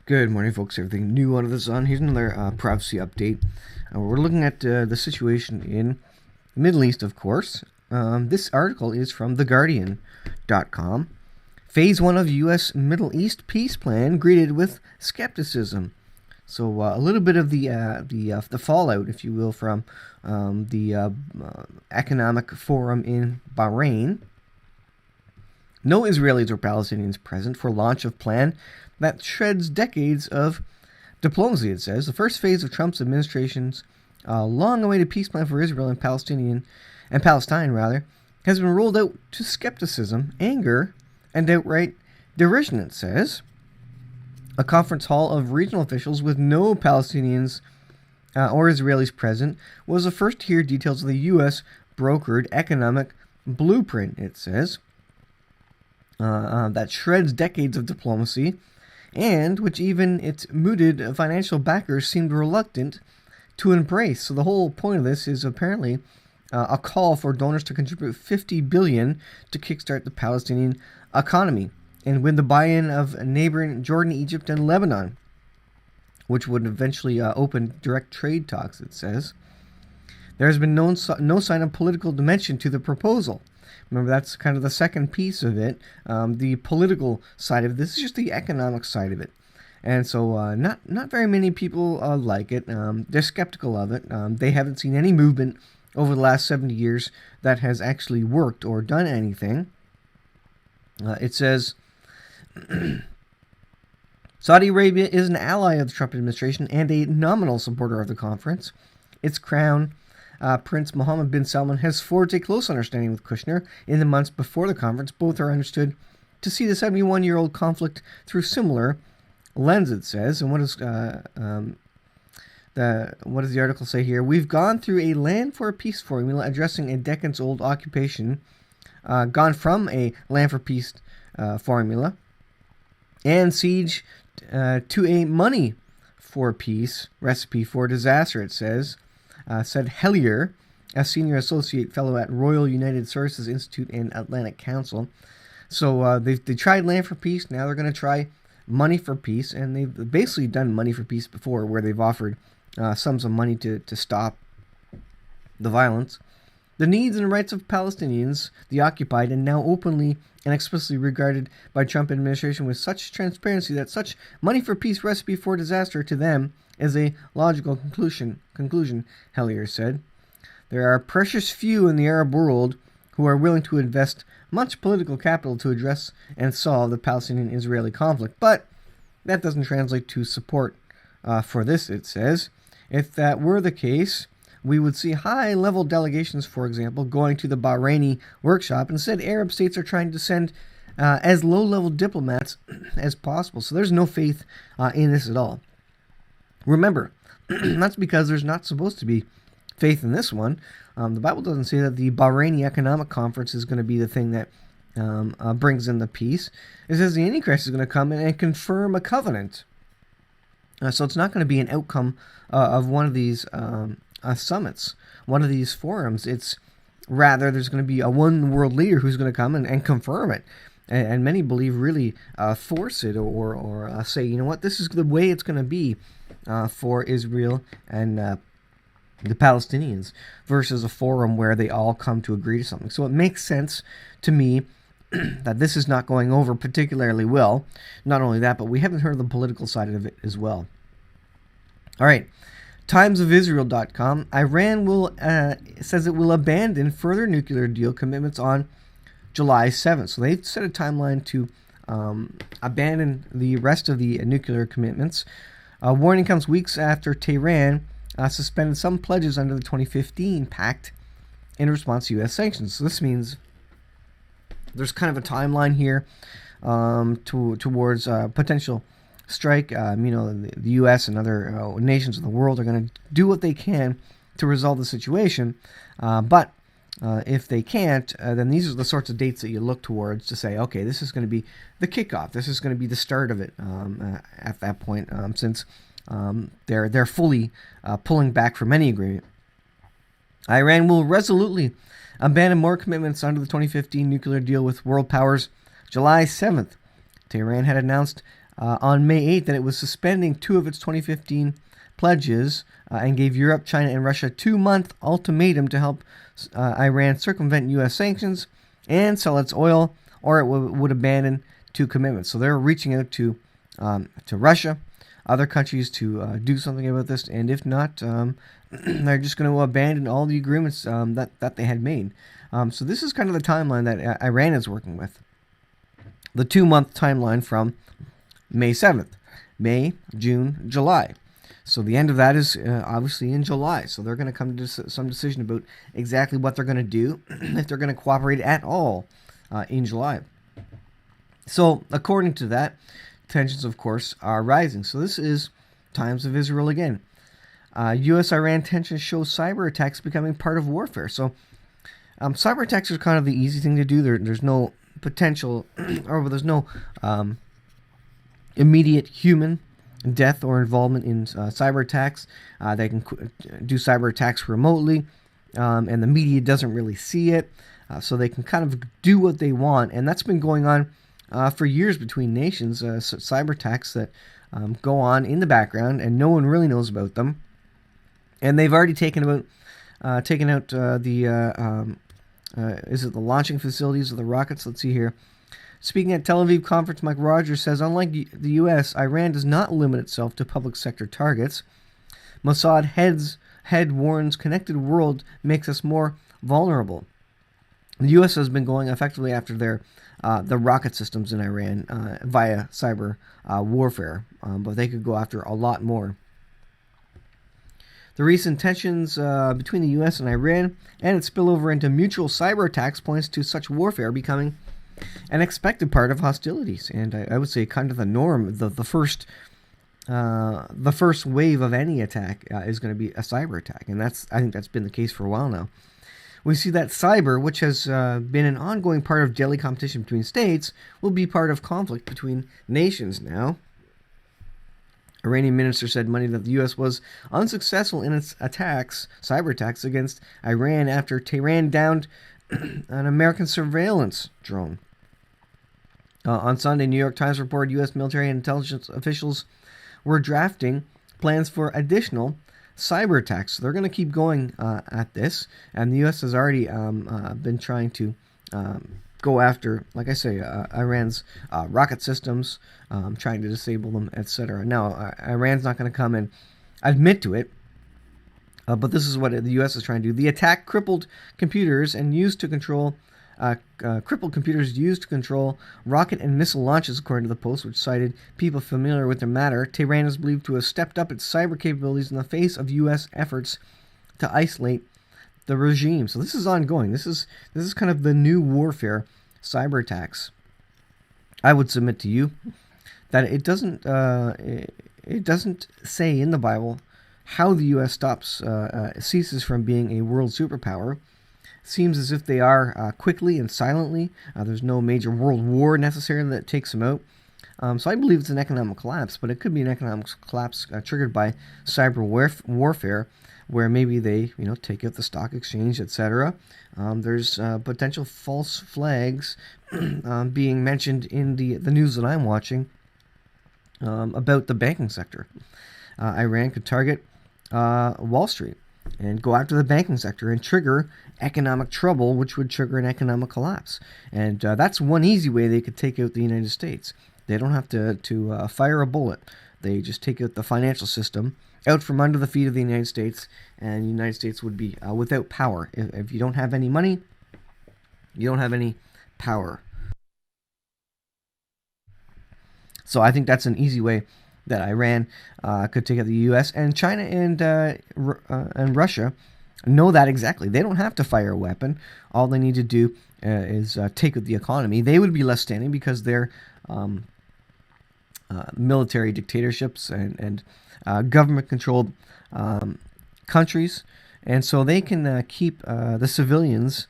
Good morning, folks. Everything new under the sun. Here's another prophecy update. We're looking at the situation in the Middle East, of course. This article is from theguardian.com. Phase 1 of U.S. Middle East peace plan greeted with skepticism. So a little bit of the fallout, if you will, from the economic forum in Bahrain. No Israelis or Palestinians present for launch of plan that shreds decades of diplomacy, it says. The first phase of Trump's administration's long-awaited peace plan for Israel and Palestine, has been rolled out to skepticism, anger, and outright derision, it says. A conference hall of regional officials with no Palestinians or Israelis present was the first to hear details of the U.S. brokered economic blueprint, it says, that shreds decades of diplomacy, and which even its mooted financial backers seemed reluctant to embrace. So the whole point of this is apparently a call for donors to contribute $50 billion to kickstart the Palestinian economy and win the buy-in of neighboring Jordan, Egypt, and Lebanon, which would eventually open direct trade talks, it says. There has been no sign of political dimension to the proposal. Remember, that's kind of the second piece of it, the political side of it. This is just the economic side of it. And so not very many people like it. They're skeptical of it. They haven't seen any movement over the last 70 years that has actually worked or done anything. It says, Saudi Arabia is an ally of the Trump administration and a nominal supporter of the conference. Its crown Prince Mohammed bin Salman has forged a close understanding with Kushner in the months before the conference. Both are understood to see the 71-year-old conflict through similar lens, it says. And what does the article say here? We've gone through a land for peace formula addressing a decades-old occupation, gone from a land for peace formula and siege to a money for peace recipe for disaster, it says. Said Hellier, a senior associate fellow at Royal United Services Institute and Atlantic Council. So they tried land for peace. Now they're going to try money for peace. And they've basically done money for peace before, where they've offered sums of money to stop the violence. The needs and rights of Palestinians, the occupied, and now openly and explicitly regarded by Trump administration with such transparency that such money for peace recipe for disaster to them is a logical conclusion, Hellier said. There are precious few in the Arab world who are willing to invest much political capital to address and solve the Palestinian-Israeli conflict, but that doesn't translate to support for this, it says. If that were the case, we would see high-level delegations, for example, going to the Bahraini workshop. Instead, Arab states are trying to send as low-level diplomats as possible. So there's no faith in this at all. Remember, that's because there's not supposed to be faith in this one. The Bible doesn't say that the Bahraini Economic Conference is going to be the thing that brings in the peace. It says the Antichrist is going to come in and confirm a covenant. So it's not going to be an outcome of one of these summits, one of these forums. It's rather there's going to be a one world leader who's going to come and confirm it. And many believe really force it or say, you know what, this is the way it's going to be for Israel and the Palestinians versus a forum where they all come to agree to something. So it makes sense to me that this is not going over particularly well. Not only that, but we haven't heard the political side of it as well. All right. TimesOfIsrael.com. Iran says it will abandon further nuclear deal commitments on July 7th. So they've set a timeline to abandon the rest of the nuclear commitments. Warning comes weeks after Tehran suspended some pledges under the 2015 pact in response to U.S. sanctions. So this means there's kind of a timeline here towards potential strike. The U.S. and other nations of the world are going to do what they can to resolve the situation. But if they can't, then these are the sorts of dates that you look towards to say, okay, this is going to be the kickoff. This is going to be the start of it at that point, since they're fully pulling back from any agreement. Iran will resolutely abandon more commitments under the 2015 nuclear deal with world powers July 7th. Tehran had announced on May 8th that it was suspending 2 of its 2015 pledges and gave Europe, China, and Russia a 2-month ultimatum to help Iran circumvent U.S. sanctions and sell its oil, or it would abandon 2 commitments. So they're reaching out to Russia, other countries to do something about this, and if not, they're just going to abandon all the agreements that they had made. So this is kind of the timeline that Iran is working with. The 2-month timeline from May 7th. May, June, July. So the end of that is obviously in July. So they're going to come to some decision about exactly what they're going to do, if they're going to cooperate at all in July. So according to that, tensions, of course, are rising. So this is times of Israel again. U.S.-Iran tensions show cyber attacks becoming part of warfare. So cyber attacks are kind of the easy thing to do. There's no potential, or there's no immediate human death or involvement in cyber attacks. They can do cyber attacks remotely, and the media doesn't really see it, so they can kind of do what they want. And that's been going on for years between nations, cyber attacks that go on in the background, and no one really knows about them. And they've already taken out the launching facilities of the rockets? Let's see here. Speaking at Tel Aviv conference, Mike Rogers says, unlike the U.S., Iran does not limit itself to public sector targets. Mossad head warns connected world makes us more vulnerable. The U.S. has been going effectively after the rocket systems in Iran via cyber warfare, but they could go after a lot more. The recent tensions between the U.S. and Iran and its spillover into mutual cyber attacks points to such warfare becoming an expected part of hostilities, and I would say kind of the norm. The first wave of any attack is going to be a cyber attack, and I think that's been the case for a while now. We see that cyber, which has been an ongoing part of daily competition between states, will be part of conflict between nations now. Iranian minister said Monday that the U.S. was unsuccessful in its cyber attacks against Iran after Tehran downed an American surveillance drone. On Sunday, New York Times reported U.S. military and intelligence officials were drafting plans for additional cyber attacks. So they're going to keep going at this, and the U.S. has already been trying to go after, like I say, Iran's rocket systems, trying to disable them, etc. Now, Iran's not going to come and admit to it, but this is what the U.S. is trying to do. The attack crippled computers used to control rocket and missile launches, according to the Post, which cited people familiar with the matter. Tehran is believed to have stepped up its cyber capabilities in the face of U.S. efforts to isolate the regime. So this is ongoing. This is kind of the new warfare, cyber attacks. I would submit to you that it doesn't say in the Bible how the U.S. ceases from being a world superpower. Seems as if they are quickly and silently. There's no major world war necessarily that takes them out. So I believe it's an economic collapse, but it could be an economic collapse triggered by cyber warfare, where maybe they take out the stock exchange, etc. There's potential false flags being mentioned in the news that I'm watching about the banking sector. Iran could target Wall Street and go after the banking sector and trigger economic trouble, which would trigger an economic collapse. And that's one easy way they could take out the United States. They don't have to fire a bullet. They just take out the financial system out from under the feet of the United States, and the United States would be without power. If you don't have any money, you don't have any power. So I think that's an easy way that Iran could take out the U.S. and China and Russia know that exactly. They don't have to fire a weapon. All they need to do is take out the economy. They would be left standing because they're military dictatorships and government-controlled countries, and so they can keep the civilians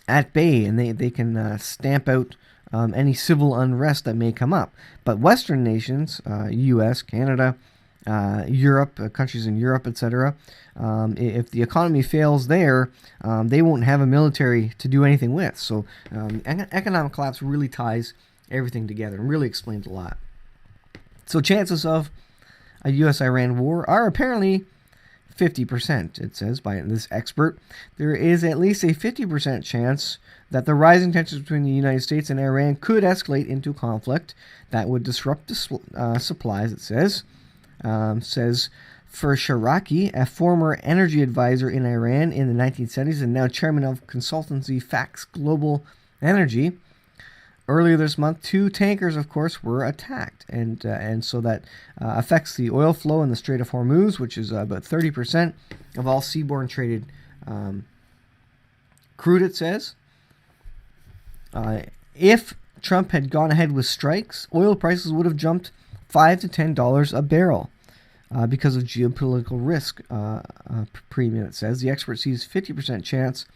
at bay, and they can stamp out any civil unrest that may come up. But Western nations, U.S., Canada, Europe, countries in Europe, etc., if the economy fails there, they won't have a military to do anything with. So economic collapse really ties everything together and really explains a lot. So chances of a U.S.-Iran war are apparently 50%, it says by this expert. There is at least a 50% chance that the rising tensions between the United States and Iran could escalate into conflict that would disrupt the supplies, it says. Says for Sharaki, a former energy advisor in Iran in the 1970s and now chairman of consultancy Fax Global Energy. Earlier this month, 2 tankers, of course, were attacked, and so that affects the oil flow in the Strait of Hormuz, which is about 30% of all seaborne traded crude, it says. If Trump had gone ahead with strikes, oil prices would have jumped $5 to $10 a barrel because of geopolitical risk premium, it says. The expert sees 50% chance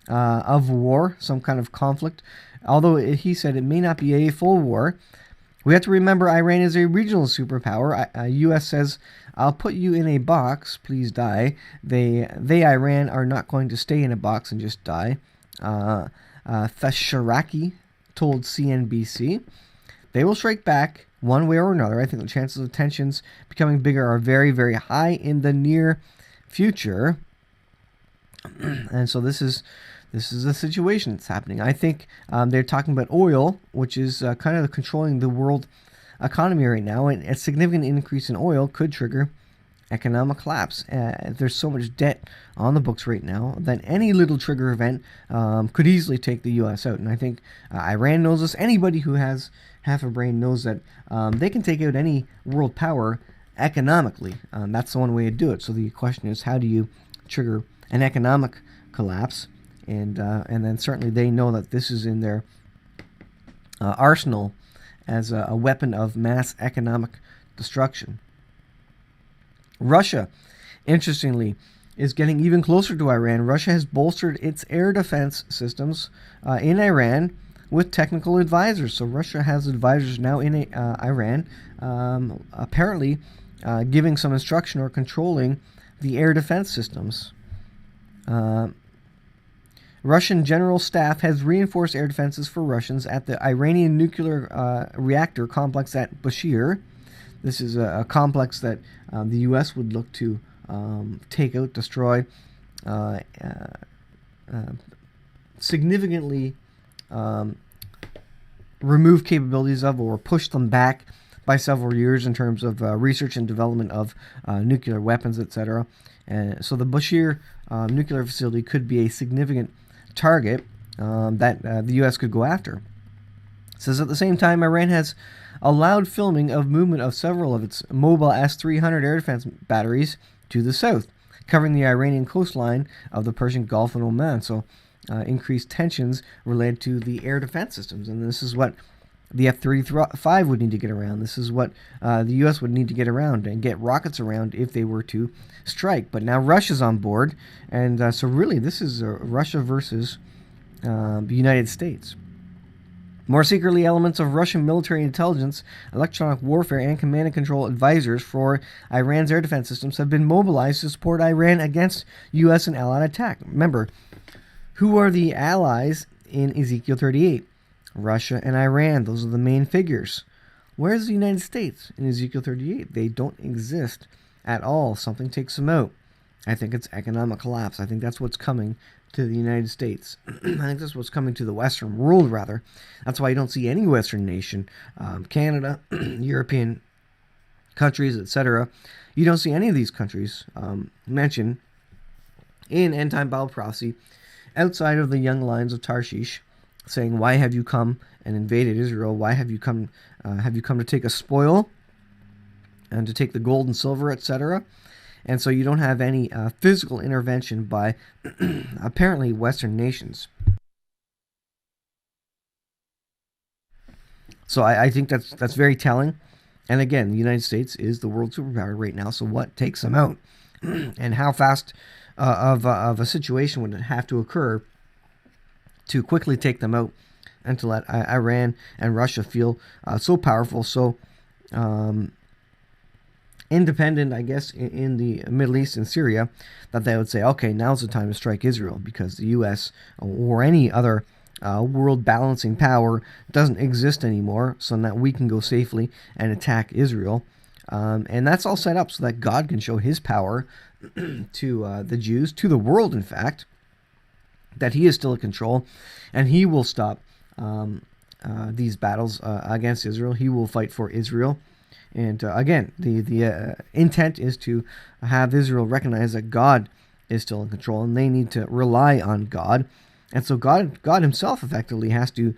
of war, some kind of conflict, although he said it may not be a full war. We have to remember Iran is a regional superpower. U.S. says, I'll put you in a box, please die. They Iran, are not going to stay in a box and just die. Sharaki told CNBC. They will strike back one way or another. I think the chances of tensions becoming bigger are very, very high in the near future. And so this is the situation that's happening. I think they're talking about oil, which is kind of controlling the world economy right now, and a significant increase in oil could trigger economic collapse. There's so much debt on the books right now that any little trigger event could easily take the U.S. out. And I think Iran knows this. Anybody who has half a brain knows that they can take out any world power economically. That's the one way to do it. So the question is, how do you trigger an economic collapse? And then certainly they know that this is in their arsenal as a weapon of mass economic destruction. Russia, interestingly, is getting even closer to Iran. Russia has bolstered its air defense systems in Iran with technical advisors. So Russia has advisors now in Iran, apparently giving some instruction or controlling the air defense systems. Russian General Staff has reinforced air defenses for Russians at the Iranian nuclear reactor complex at Bushehr. This is a complex that the U.S. would look to take out, destroy, significantly remove capabilities of, or push them back by several years in terms of research and development of nuclear weapons, etc. So the Bushehr nuclear facility could be a significant target that the U.S. could go after. It says at the same time, Iran has allowed filming of movement of several of its mobile S-300 air defense batteries to the south, covering the Iranian coastline of the Persian Gulf and Oman. So increased tensions related to the air defense systems. And this is what the F-35 would need to get around. This is what the U.S. would need to get around and get rockets around if they were to strike. But now Russia's on board. And so really this is Russia versus the United States. More secretly, elements of Russian military intelligence, electronic warfare, and command and control advisors for Iran's air defense systems have been mobilized to support Iran against U.S. and allied attack. Remember, who are the allies in Ezekiel 38? Russia and Iran. Those are the main figures. Where's the United States in Ezekiel 38? They don't exist at all. Something takes them out. I think it's economic collapse. I think that's what's coming to the United States. I think that's what's coming to the Western world, rather. That's why you don't see any Western nation, Canada, European countries, etc. You don't see any of these countries mentioned in end-time Bible prophecy outside of the young lions of Tarshish, saying, "Why have you come and invaded Israel? Why have you come? Have you come to take a spoil and to take the gold and silver, etc.?" And so you don't have any physical intervention by apparently Western nations. So I think that's very telling. And again, the United States is the world superpower right now. So what takes them out? And how fast of a situation would it have to occur to quickly take them out and to let Iran and Russia feel so powerful, so independent, I guess, in the Middle East and Syria, that they would say, okay, now's the time to strike Israel, because the U.S. or any other world balancing power doesn't exist anymore, so that we can go safely and attack Israel. And that's all set up so that God can show his power to the Jews, to the world, in fact, that he is still in control, and he will stop these battles against Israel. He will fight for Israel. And again, the intent is to have Israel recognize that God is still in control, and they need to rely on God. And so God himself effectively has to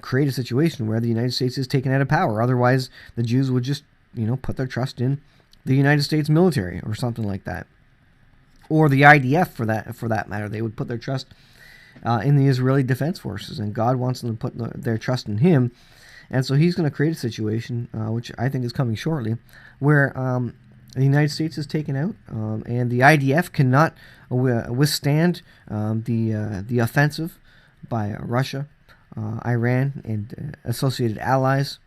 create a situation where the United States is taken out of power. Otherwise, the Jews would just, put their trust in the United States military or something like that, or the IDF for that matter. They would put their trust in the Israeli Defense Forces, and God wants them to put their trust in him. And so he's going to create a situation, which I think is coming shortly, where the United States is taken out, and the IDF cannot withstand the offensive by Russia, Iran, and associated allies.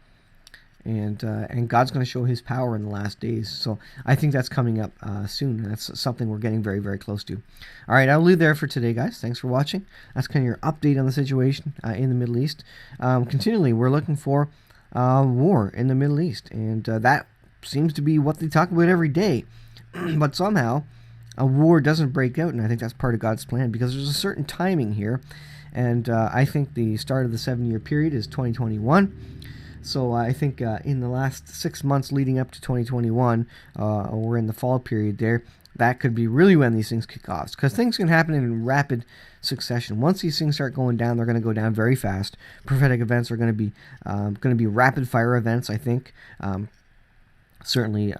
And God's going to show his power in the last days. So I think that's coming up soon. That's something we're getting very, very close to. All right, I'll leave there for today, guys. Thanks for watching. That's kind of your update on the situation in the Middle East. Continually, we're looking for war in the Middle East. And that seems to be what they talk about every day. But somehow, a war doesn't break out. And I think that's part of God's plan, because there's a certain timing here. And I think the start of the 7-year period is 2021. So I think in the last 6 months leading up to 2021, or in the fall period there, that could be really when these things kick off. Because things can happen in rapid succession. Once these things start going down, they're going to go down very fast. Prophetic events are going to be rapid fire events, I think. Certainly,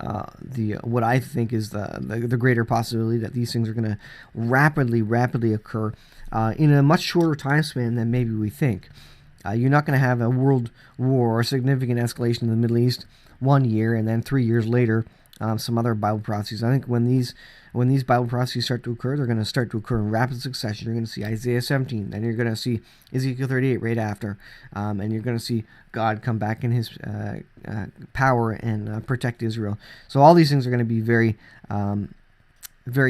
what I think is the greater possibility that these things are going to rapidly occur in a much shorter time span than maybe we think. You're not going to have a world war or significant escalation in the Middle East 1 year and then 3 years later some other Bible prophecies. I think when these Bible prophecies start to occur, they're going to start to occur in rapid succession. You're going to see Isaiah 17, then you're going to see Ezekiel 38 right after, and you're going to see God come back in his power and protect Israel. So all these things are going to be very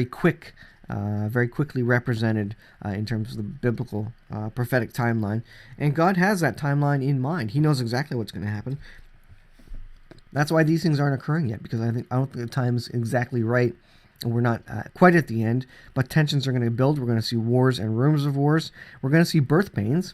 quick. Very quickly represented in terms of the biblical prophetic timeline. And God has that timeline in mind. He knows exactly what's going to happen. That's why these things aren't occurring yet, because I don't think the time is exactly right. And we're not quite at the end, but tensions are going to build. We're going to see wars and rumors of wars. We're going to see birth pains.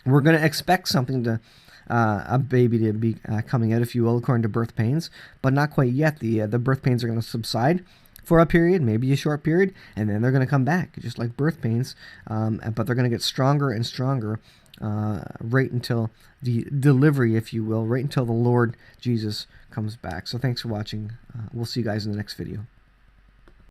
We're going to expect a baby to be coming out, if you will, according to birth pains, but not quite yet. The birth pains are going to subside for a period, maybe a short period, and then they're going to come back, just like birth pains, but they're going to get stronger and stronger right until the delivery, if you will, right until the Lord Jesus comes back. So thanks for watching. We'll see you guys in the next video.